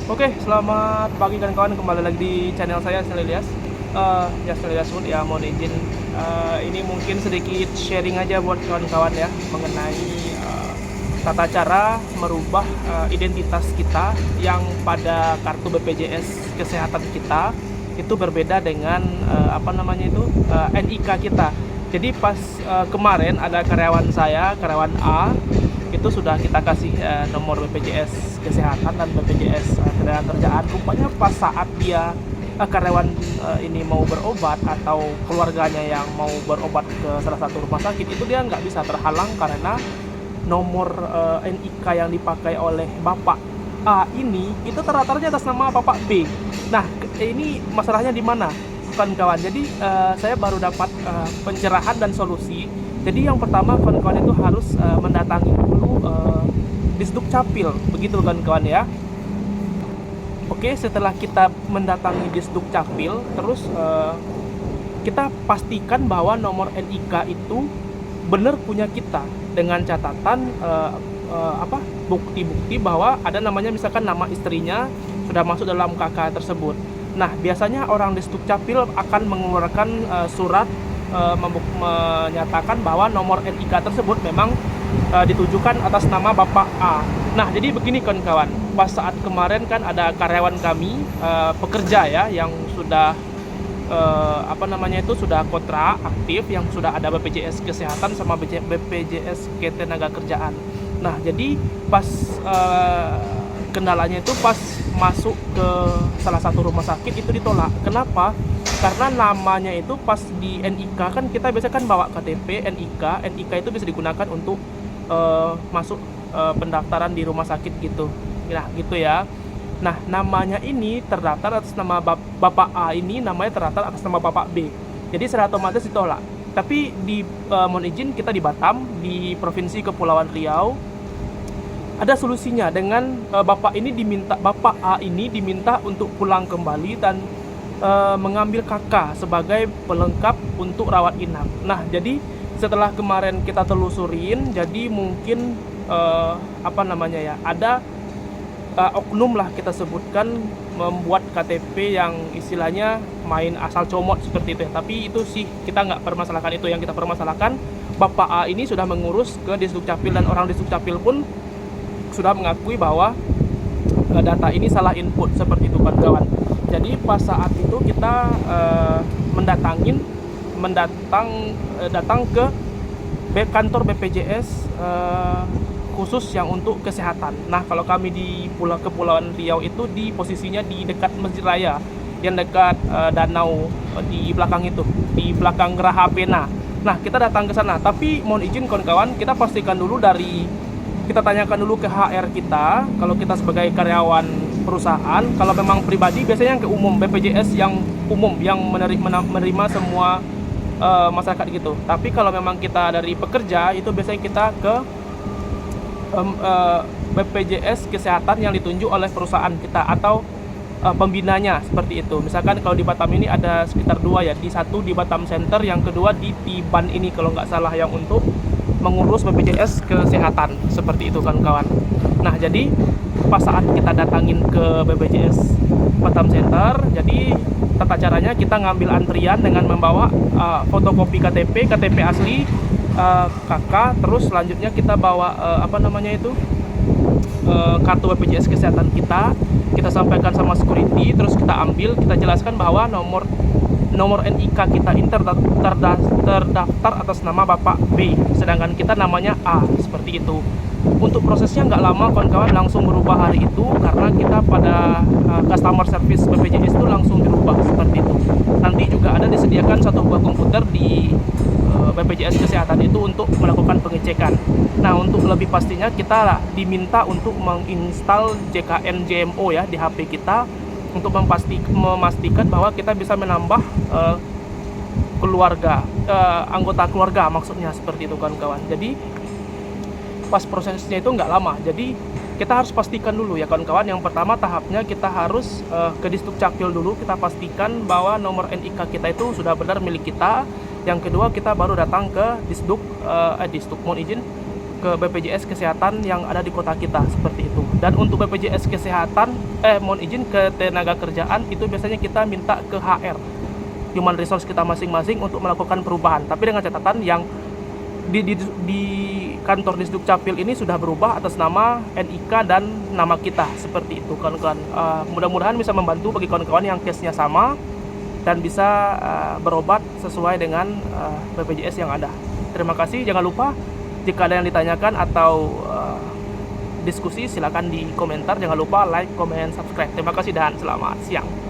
Oke, selamat pagi kawan-kawan, kembali lagi di channel saya Selias. Selias Food ya, mohon izin. Ini mungkin sedikit sharing aja buat kawan-kawan ya mengenai tata cara merubah identitas kita yang pada kartu BPJS kesehatan kita itu berbeda dengan NIK kita. Jadi pas kemarin ada karyawan saya, karyawan A, itu sudah kita kasih nomor BPJS kesehatan dan BPJS kerjaan. Rupanya pas saat dia karyawan ini mau berobat atau keluarganya yang mau berobat ke salah satu rumah sakit, itu dia nggak bisa, terhalang karena nomor NIK yang dipakai oleh Bapak A ini itu terdaftarnya atas nama Bapak B. Nah, ini masalahnya di mana, kawan-kawan? Jadi saya baru dapat pencerahan dan solusi. Jadi yang pertama, kawan-kawan itu harus mendatangi dulu Disduk Capil, begitu kawan-kawan ya. Oke, setelah kita mendatangi Disduk Capil, terus kita pastikan bahwa nomor NIK itu benar punya kita, dengan catatan bukti-bukti bahwa ada namanya, misalkan nama istrinya sudah masuk dalam KK tersebut. Nah, biasanya orang Disduk Capil akan mengeluarkan surat menyatakan bahwa nomor NIK tersebut memang ditujukan atas nama Bapak A. Nah, jadi begini kawan-kawan, pas saat kemarin kan ada karyawan kami pekerja ya yang sudah sudah kontrak aktif, yang sudah ada BPJS kesehatan sama BPJS Ketenagakerjaan. Nah, jadi pas kendalanya itu pas masuk ke salah satu rumah sakit itu ditolak. Kenapa? Karena namanya itu pas di NIK kan kita biasa kan bawa KTP, NIK itu bisa digunakan untuk masuk pendaftaran di rumah sakit gitu. Nah, gitu ya. Nah, namanya ini terdaftar atas nama Bapak A, ini namanya terdaftar atas nama Bapak B. Jadi secara otomatis ditolak. Tapi mohon izin, kita di Batam, di Provinsi Kepulauan Riau, ada solusinya. Dengan Bapak A ini diminta untuk pulang kembali dan mengambil KK sebagai pelengkap untuk rawat inap. Nah, jadi setelah kemarin kita telusurin, jadi mungkin ada oknum lah kita sebutkan, membuat KTP yang istilahnya main asal comot seperti itu ya. Tapi itu sih kita nggak permasalahkan itu. Yang kita permasalahkan, Bapak A ini sudah mengurus ke Disduk Capil, dan orang Disduk Capil pun sudah mengakui bahwa data ini salah input seperti itu kawan-kawan. Jadi pas saat itu kita datang ke kantor BPJS khusus yang untuk kesehatan. Nah, kalau kami di Kepulauan Riau itu di posisinya di dekat Masjid Raya, yang dekat danau di belakang itu, di belakang Geraha Pena. Nah, kita datang ke sana. Tapi mohon izin kawan-kawan, kita tanyakan dulu ke HR kita, kalau kita sebagai karyawan perusahaan. Kalau memang pribadi, biasanya yang ke umum, BPJS yang umum yang menerima semua masyarakat gitu. Tapi kalau memang kita dari pekerja, itu biasanya kita ke BPJS kesehatan yang ditunjuk oleh perusahaan kita atau pembinanya, seperti itu. Misalkan kalau di Batam ini ada sekitar 2 ya, di satu di Batam Center, yang kedua di Tiban ini kalau nggak salah, yang untuk mengurus BPJS kesehatan, seperti itu kawan-kawan. Nah, jadi pas saat kita datangin ke BPJS Batam Center, jadi tata caranya kita ngambil antrian dengan membawa fotokopi KTP asli, KK, terus selanjutnya kita bawa kartu BPJS kesehatan kita sampaikan sama security, terus kita ambil, kita jelaskan bahwa nomor NIK kita ini terdaftar atas nama Bapak B, sedangkan kita namanya A, seperti itu. Untuk prosesnya nggak lama kawan-kawan, langsung berubah hari itu, karena kita pada customer service BPJS itu langsung dirubah seperti itu. Nanti juga ada disediakan satu buah komputer di BPJS kesehatan itu untuk melakukan pengecekan. Nah, untuk lebih pastinya kita diminta untuk menginstal JKN JMO ya di HP kita, untuk memastikan bahwa kita bisa menambah anggota keluarga, maksudnya seperti itu kawan-kawan. Jadi pas prosesnya itu nggak lama. Jadi kita harus pastikan dulu ya kawan-kawan. Yang pertama tahapnya kita harus ke Disduk Capil dulu, kita pastikan bahwa nomor NIK kita itu sudah benar milik kita. Yang kedua, kita baru datang ke mohon izin, ke BPJS kesehatan yang ada di kota kita, seperti itu. Dan untuk BPJS kesehatan, mohon izin ke tenaga kerjaan itu biasanya kita minta ke HR, human resource kita masing-masing untuk melakukan perubahan. Tapi dengan catatan yang di kantor Disduk Capil ini sudah berubah atas nama NIK dan nama kita, seperti itu kawan-kawan. Mudah-mudahan bisa membantu bagi kawan-kawan yang case-nya sama dan bisa berobat sesuai dengan BPJS yang ada. Terima kasih. Jangan lupa jika ada yang ditanyakan atau diskusi, silakan di komentar. Jangan lupa like, comment, subscribe. Terima kasih dan selamat siang.